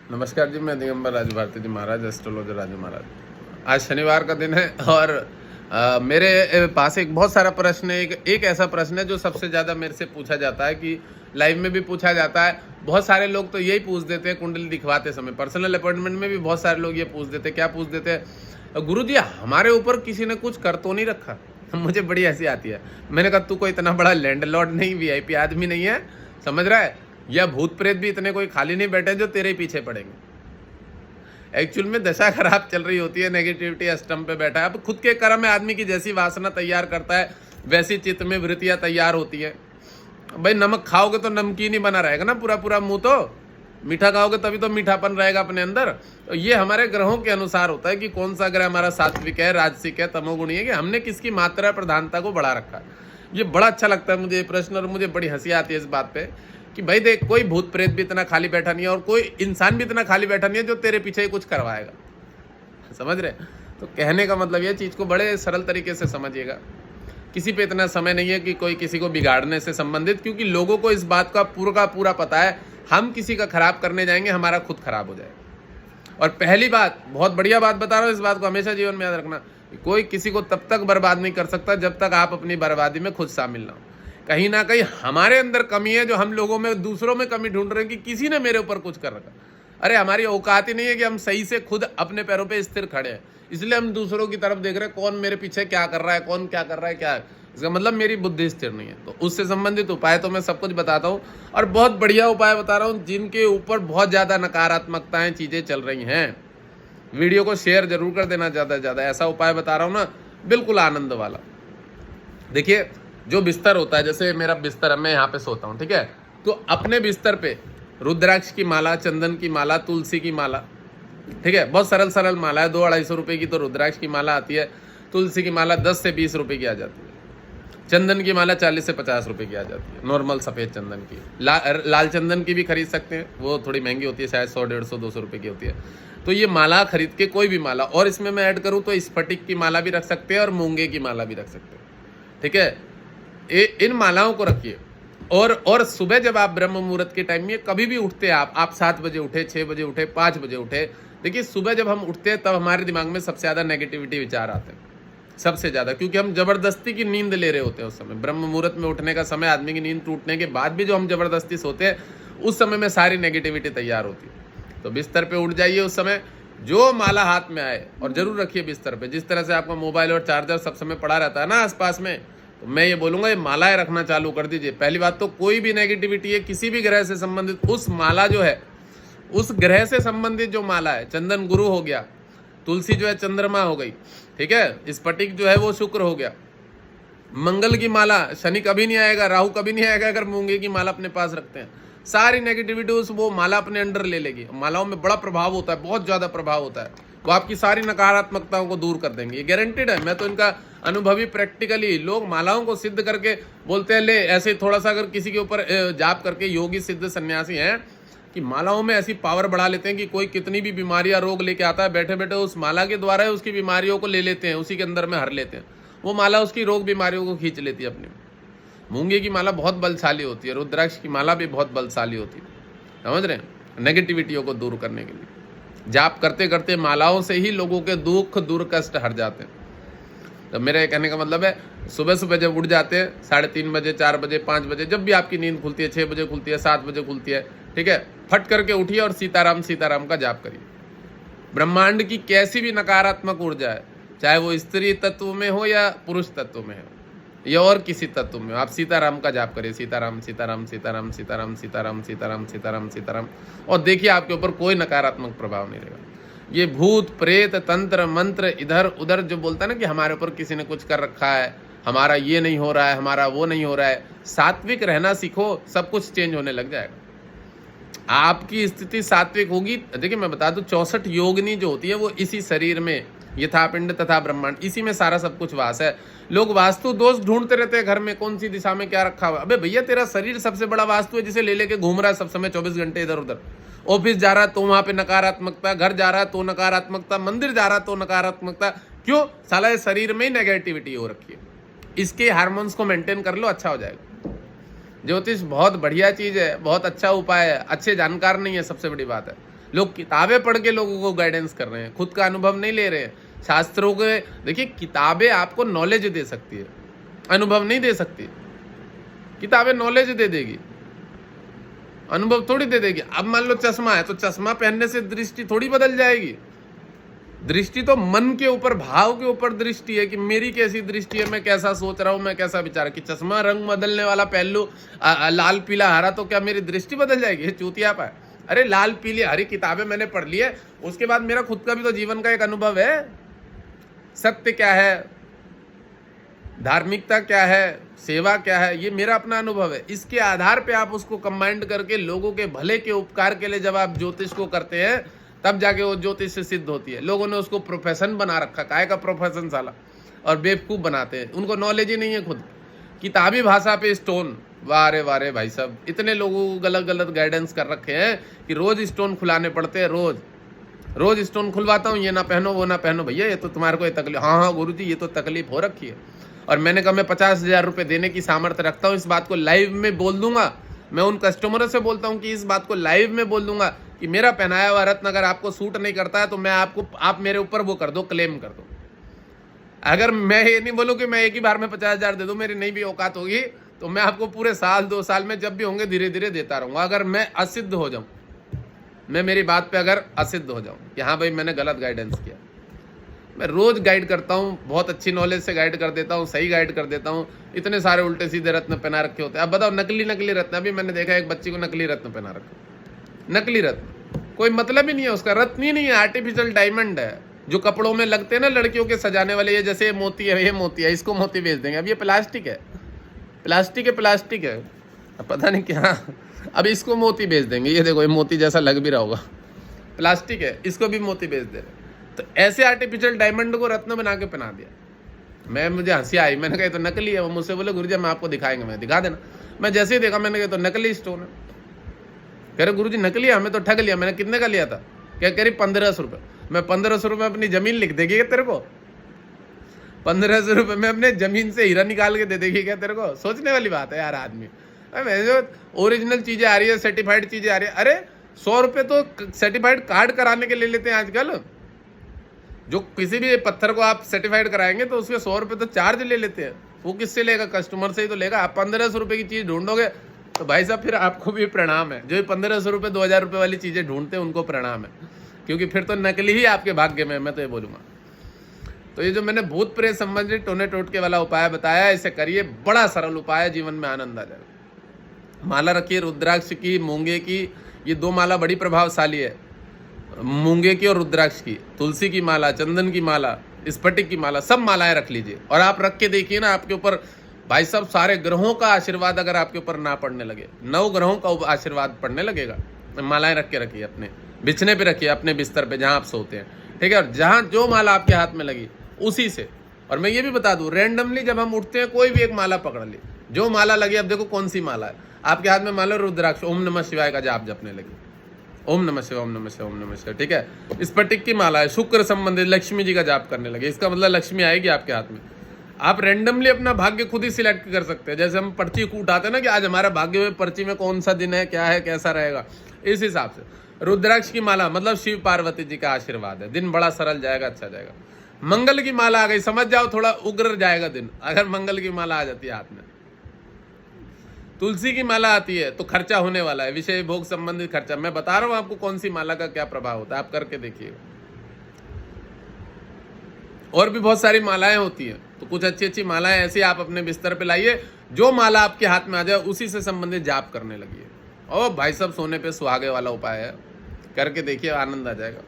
नमस्कार जी, मैं दिगंबर राजू भारती जी महाराज, एस्ट्रोलॉजर राजू महाराज। आज शनिवार का दिन है और मेरे पास एक बहुत सारा प्रश्न है। एक ऐसा प्रश्न है जो सबसे ज़्यादा मेरे से पूछा जाता है, कि लाइव में भी पूछा जाता है। बहुत सारे लोग तो यही पूछ देते हैं कुंडली दिखवाते समय, पर्सनल अपॉइंटमेंट में भी बहुत सारे लोग ये पूछ देते हैं। क्या पूछ देते हैं? गुरु जी, हमारे ऊपर किसी ने कुछ कर तो नहीं रखा? मुझे बड़ी हंसी आती है। मैंने कहा, तू कोई इतना बड़ा लैंडलॉर्ड नहीं, वीआईपी आदमी नहीं है, समझ रहा है? या भूत प्रेत भी इतने कोई खाली नहीं बैठे जो तेरे पीछे पड़ेंगे। एक्चुअल में दशा खराब चल रही होती है, नेगेटिविटी अष्टम पे बैठा है। अब खुद के कर्म में आदमी की जैसी वासना तैयार करता है वैसी चित्त में वृत्तियां तैयार होती है। भाई नमक खाओगे तो नमकीन ही बना रहेगा ना, पूरा पूरा मुंह। तो मीठा खाओगे तभी तो मीठापन रहेगा अपने अंदर। तो ये हमारे ग्रहों के अनुसार होता है कि कौन सा ग्रह हमारा सात्विक है, राजसिक है, तमोगुणी है, कि हमने किसकी मात्रा प्रधानता को बढ़ा रखा है। ये बड़ा अच्छा लगता है मुझे ये प्रश्न, और मुझे बड़ी हंसी आती है इस बात पे कि भाई देख, कोई भूत प्रेत भी इतना खाली बैठा नहीं है और कोई इंसान भी इतना खाली बैठा नहीं है जो तेरे पीछे ही कुछ करवाएगा। समझ रहे? तो कहने का मतलब ये, चीज़ को बड़े सरल तरीके से समझिएगा। किसी पे इतना समय नहीं है कि कोई किसी को बिगाड़ने से संबंधित, क्योंकि लोगों को इस बात का पूरा पता है, हम किसी का खराब करने जाएंगे हमारा खुद खराब हो जाएगा। और पहली बात, बहुत बढ़िया बात बता रहा हूँ, इस बात को हमेशा जीवन में याद रखना, कोई किसी को तब तक बर्बाद नहीं कर सकता जब तक आप अपनी बर्बादी में खुद शामिल ना हो। कहीं ना कहीं हमारे अंदर कमी है जो हम लोगों में, दूसरों में कमी ढूंढ रहे हैं कि किसी ने मेरे ऊपर कुछ कर रखा। अरे हमारी औकात ही नहीं है कि हम सही से खुद अपने पैरों पे स्थिर खड़े हैं, इसलिए हम दूसरों की तरफ देख रहे हैं, कौन मेरे पीछे क्या कर रहा है, कौन क्या कर रहा है, क्या है। इसका मतलब मेरी बुद्धि स्थिर नहीं है। तो उससे संबंधित उपाय तो मैं सब कुछ बताता हूँ, और बहुत बढ़िया उपाय बता रहा हूँ जिनके ऊपर बहुत ज़्यादा नकारात्मकताएं चीज़ें चल रही हैं। वीडियो को शेयर जरूर कर देना ज़्यादा से ज़्यादा। ऐसा उपाय बता रहा हूँ ना, बिल्कुल आनंद वाला। देखिए, जो बिस्तर होता है, जैसे मेरा बिस्तर है, मैं यहाँ पे सोता हूँ, ठीक है? तो अपने बिस्तर पे रुद्राक्ष की माला, चंदन की माला, तुलसी की माला, ठीक है, बहुत सरल सरल माला है। 200-250 रुपये की तो रुद्राक्ष की माला आती है, तुलसी की माला 10 से 20 रुपये की आ जाती है, चंदन की माला 40 से 50 रुपये की आ जाती है, नॉर्मल सफ़ेद चंदन की। लाल चंदन की भी खरीद सकते हैं, वो थोड़ी महंगी होती है, शायद 100, 150, 200 रुपये की होती है। तो ये माला खरीद के, कोई भी माला, और इसमें मैं ऐड करूँ तो स्फटिक की माला भी रख सकते हैं और मूंगे की माला भी रख सकते हैं, ठीक है? इन मालाओं को रखिए। और सुबह जब आप ब्रह्म मुहूर्त के टाइम में कभी भी उठते हैं, आप 7 बजे उठे, 6 बजे उठे, 5 बजे उठे, देखिए सुबह जब हम उठते हैं तब हमारे दिमाग में सबसे ज़्यादा नेगेटिविटी विचार आते हैं, सबसे ज़्यादा, क्योंकि हम जबरदस्ती की नींद ले रहे होते हैं उस समय। ब्रह्म मुहूर्त में उठने का समय, आदमी की नींद टूटने के बाद भी जो हम जबरदस्ती सोते हैं, उस समय में सारी नेगेटिविटी तैयार होती है। तो बिस्तर पे उठ जाइए उस समय, जो माला हाथ में आए, और जरूर रखिए बिस्तर पे। जिस तरह से आपका मोबाइल और चार्जर सब समय पड़ा रहता है ना आसपास में, तो मैं ये बोलूँगा ये मालाएं रखना चालू कर दीजिए। पहली बात तो, कोई भी नेगेटिविटी है किसी भी ग्रह से संबंधित, उस माला जो है, उस ग्रह से संबंधित जो माला है, चंदन गुरु हो गया, तुलसी जो है चंद्रमा हो गई, ठीक है, स्फटिक जो है वो शुक्र हो गया, मंगल की माला, शनि कभी नहीं आएगा, राहु कभी नहीं आएगा अगर मूंगे की माला अपने पास रखते हैं। सारी नेगेटिविटी उस वो माला अपने अंडर ले लेगी। मालाओं में बड़ा प्रभाव होता है, बहुत ज़्यादा प्रभाव होता है। वो आपकी सारी नकारात्मकताओं को दूर कर देंगे, ये गारंटेड है। मैं तो इनका अनुभवी, प्रैक्टिकली, लोग मालाओं को सिद्ध करके बोलते हैं, ले ऐसे थोड़ा सा अगर किसी के ऊपर जाप करके, योगी सिद्ध सन्यासी हैं कि मालाओं में ऐसी पावर बढ़ा लेते हैं कि कोई कितनी भी बीमारियां, रोग लेके आता है, बैठे बैठे उस माला के द्वारा ही उसकी बीमारियों को ले लेते हैं, उसी के अंदर में हर लेते हैं। वो माला उसकी रोग बीमारियों को खींच लेती है अपनी। मूंगे की माला बहुत बलशाली होती है, रुद्राक्ष की माला भी बहुत बलशाली होती है, समझ रहे हैं? नेगेटिविटियों को दूर करने के लिए जाप करते करते मालाओं से ही लोगों के दुख, दूर, कष्ट हट जाते हैं। तो मेरे कहने का मतलब है, सुबह सुबह जब उठ जाते हैं, 3:30 बजे, 4 बजे, 5 बजे, जब भी आपकी नींद खुलती है, 6 बजे खुलती है, 7 बजे खुलती है, ठीक है, फट करके उठिए और सीताराम सीताराम का जाप करिए। ब्रह्मांड की कैसी भी नकारात्मक ऊर्जा है, चाहे वो स्त्री तत्व में हो या पुरुष तत्व में हो या और किसी तत्व में हो, आप सीताराम का जाप करिए। सीताराम सीताराम सीताराम सीताराम सीताराम सीताराम सीताराम सीताराम, और देखिए आपके ऊपर कोई नकारात्मक प्रभाव नहीं रहेगा। ये भूत प्रेत, तंत्र मंत्र, इधर उधर जो बोलता है ना कि हमारे ऊपर किसी ने कुछ कर रखा है, हमारा ये नहीं हो रहा है, हमारा वो नहीं हो रहा है, सात्विक रहना सीखो, सब कुछ चेंज होने लग जाएगा। आपकी स्थिति सात्विक होगी। देखिए मैं बता दूं, 64 योगिनी जो होती है वो इसी शरीर में, यथा पिंड तथा ब्रह्मांड, इसी में सारा सब कुछ वास है। लोग वास्तु दोष ढूंढते रहते हैं घर में, कौन सी दिशा में क्या रखा हुआ। अबे भैया, तेरा शरीर सबसे बड़ा वास्तु है, जिसे ले लेके घूम रहा है सब समय, 24 घंटे इधर उधर। ऑफिस जा रहा है तो वहां पे नकारात्मकता, घर जा रहा है तो नकारात्मकता, मंदिर जा रहा है तो नकारात्मकता। क्यों? साला शरीर में ही नेगेटिविटी हो रखी है। इसके हार्मोन्स को मेंटेन कर लो, अच्छा हो जाएगा। ज्योतिष बहुत बढ़िया चीज़ है, बहुत अच्छा उपाय है, अच्छे जानकार नहीं है, सबसे बड़ी बात है। लोग किताबें पढ़ के लोगों को गाइडेंस कर रहे हैं, खुद का अनुभव नहीं ले रहे हैं। शास्त्रों के देखिए, किताबें आपको नॉलेज दे सकती है, अनुभव नहीं दे सकती। किताबें नॉलेज दे देगी, अनुभव थोड़ी दे देगी। अब मान लो चश्मा है, तो चश्मा पहनने से दृष्टि थोड़ी बदल जाएगी। दृष्टि तो मन के ऊपर, भाव के ऊपर दृष्टि है कि मेरी कैसी दृष्टि है, मैं कैसा सोच रहा हूं, मैं कैसा विचार। कि चश्मा रंग बदलने वाला पहन लूं, लाल पीला हरा, तो क्या मेरी दृष्टि बदल जाएगी? ये चूतियापा है। अरे लाल पीली हरी किताबें मैंने पढ़ ली है, उसके बाद मेरा खुद का भी तो जीवन का एक अनुभव है। सत्य क्या है, धार्मिकता क्या है, सेवा क्या है, ये मेरा अपना अनुभव है। इसके आधार पे आप उसको कंबाइंड करके लोगों के भले के उपकार के लिए जब आप ज्योतिष को करते हैं, तब जाके वो ज्योतिष से सिद्ध होती है। लोगों ने उसको प्रोफेशन बना रखा, काय का प्रोफेशन साला, और बेवकूफ़ बनाते हैं। उनको नॉलेज ही नहीं है खुद। किताबी भाषा पे स्टोन, वारे वारे भाई साहब, इतने लोगों को गलत गलत गाइडेंस कर रखे हैं कि रोज स्टोन खुलाने पड़ते हैं। रोज स्टोन खुलवाता हूँ, ये ना पहनो वो ना पहनो। भैया ये तो तुम्हारे को तकलीफ, हाँ गुरुजी ये तो तकलीफ हो रखी है। और मैंने कहा मैं 50,000 रुपये देने की सामर्थ्य रखता हूँ, इस बात को लाइव में बोल दूंगा। मैं उन कस्टमरों से बोलता हूँ कि इस बात को लाइव में बोल दूंगा कि मेरा पहनाया हुआ रत्न अगर आपको सूट नहीं करता है तो मैं आप मेरे ऊपर वो कर दो, क्लेम कर दो। अगर मैं ये नहीं बोलूँ कि मैं एक ही बार में 50,000 दे दूँ, मेरी नहीं भी औकात होगी, तो मैं आपको पूरे साल 2 साल में जब भी होंगे धीरे धीरे देता रहूँगा। अगर मैं असिद्ध हो जाऊँ, मैं मेरी बात पे अगर असिद्ध हो जाऊँ कि हाँ भाई मैंने गलत गाइडेंस किया। मैं रोज गाइड करता हूँ, बहुत अच्छी नॉलेज से गाइड कर देता हूँ, सही गाइड कर देता हूँ। इतने सारे उल्टे सीधे रत्न पहना रखे होते हैं। अब बताओ, नकली रत्न, अभी मैंने देखा एक बच्ची को नकली रत्न पहना रखा। नकली रत्न कोई मतलब ही नहीं है उसका, रत्न ही नहीं है, आर्टिफिशियल डायमंड है जो कपड़ों में लगते हैं ना लड़कियों के सजाने वाले। ये जैसे मोती है, ये मोती है, इसको मोती बेच देंगे। अब ये प्लास्टिक है, प्लास्टिक है, अब पता नहीं क्या, अब इसको मोती बेच देंगे। ये देखो, ये मोती जैसा लग भी रहा होगा, प्लास्टिक है, इसको भी मोती बेच दे रहे। तो ऐसे आर्टिफिशियल डायमंड को रत्न बना के पहना दिया। मुझे हंसी आई, मैंने कहा तो नकली है। वो मुझसे बोले गुरुजी मैं आपको दिखाएंगे, मैं दिखा देना। मैं जैसे ही देखा मैंने कहा तो नकली स्टोन है। कह रहे गुरुजी नकली है, हमें तो ठग लिया। मैंने कितने का लिया था? क्या कह रही 1500 रुपये। मैं 1500 रुपये अपनी जमीन लिख देगी क्या तेरे को? 1500 रुपये में अपने जमीन से हीरा निकाल के दे देगी क्या तेरे को? सोचने वाली बात है यार आदमी। मैं जो ओरिजिनल चीजें आ रही है, सर्टिफाइड चीजें आ रही है, अरे 100 रुपये तो सर्टिफाइड कार्ड कराने के ले लेते हैं आजकल। जो किसी भी पत्थर को आप सर्टिफाइड कराएंगे तो उसके 100 रुपये तो चार्ज ले लेते हैं। वो किससे लेगा? कस्टमर से ही तो लेगा। आप 1500 रुपये की चीज़ ढूंढोगे तो भाई साहब फिर आपको भी प्रणाम है। जो 1500 रुपये 2000 रुपये वाली चीज़ें ढूंढते हैं उनको प्रणाम है, क्योंकि फिर तो नकली ही आपके भाग्य में, मैं तो ये बोलूँगा। तो ये जो मैंने भूत प्रेत संबंधी टोने टोटके वाला उपाय बताया, इसे करिए, बड़ा सरल उपाय है, जीवन में आनंद आ जाएगा। माला रखिए रुद्राक्ष की, मूंगे की, ये 2 माला बड़ी प्रभावशाली है, मूंगे की और रुद्राक्ष की। तुलसी की माला, चंदन की माला, स्फटिक की माला, सब मालाएं रख लीजिए और आप रख के देखिए ना, आपके ऊपर भाई साहब सारे ग्रहों का आशीर्वाद अगर आपके ऊपर ना पड़ने लगे, 9 ग्रहों का आशीर्वाद पड़ने लगेगा। मालाएं रख के रखिए, अपने बिछने पे रखिए, अपने बिस्तर पे जहां आप सोते हैं, ठीक है। और जहां जो माला आपके हाथ में लगी उसी से, और मैं ये भी बता दूं, रैंडमली जब हम उठते हैं कोई भी एक माला पकड़ ली, जो माला लगी, अब देखो कौन सी माला है आपके हाथ में, मान लो रुद्राक्ष, ओम नमः शिवाय का जाप जपने लगी, ओम नमः शिवाय, ओम नमः शिवाय, ओम नमः शिवाय, ठीक है। स्फटिक की माला है, शुक्र संबंधित, लक्ष्मी जी का जाप करने लगे, इसका मतलब लक्ष्मी आएगी आपके हाथ में। आप रैंडमली अपना भाग्य खुद ही सिलेक्ट कर सकते हैं। जैसे हम पर्ची उठाते हैं ना कि आज हमारा भाग्य में पर्ची में कौन सा दिन है, क्या है, कैसा रहेगा, इस हिसाब से। रुद्राक्ष की माला मतलब शिव पार्वती जी का आशीर्वाद है, दिन बड़ा सरल जाएगा, अच्छा जाएगा। मंगल की माला आ गई, समझ जाओ थोड़ा उग्र जाएगा दिन, अगर मंगल की माला आ जाती है हाथ में। तुलसी की माला आती है तो खर्चा होने वाला है, विषय भोग संबंधित खर्चा। मैं बता रहा हूं आपको कौन सी माला का क्या प्रभाव होता है, आप करके देखिएगा। और भी बहुत सारी मालाएं होती हैं, तो कुछ अच्छी अच्छी मालाएं ऐसी आप अपने बिस्तर पे लाइए, जो माला आपके हाथ में आ जाए उसी से संबंधित जाप करने लगिए। और भाई साहब सोने पे सुहागे वाला उपाय है, करके देखिए, आनंद आ जाएगा।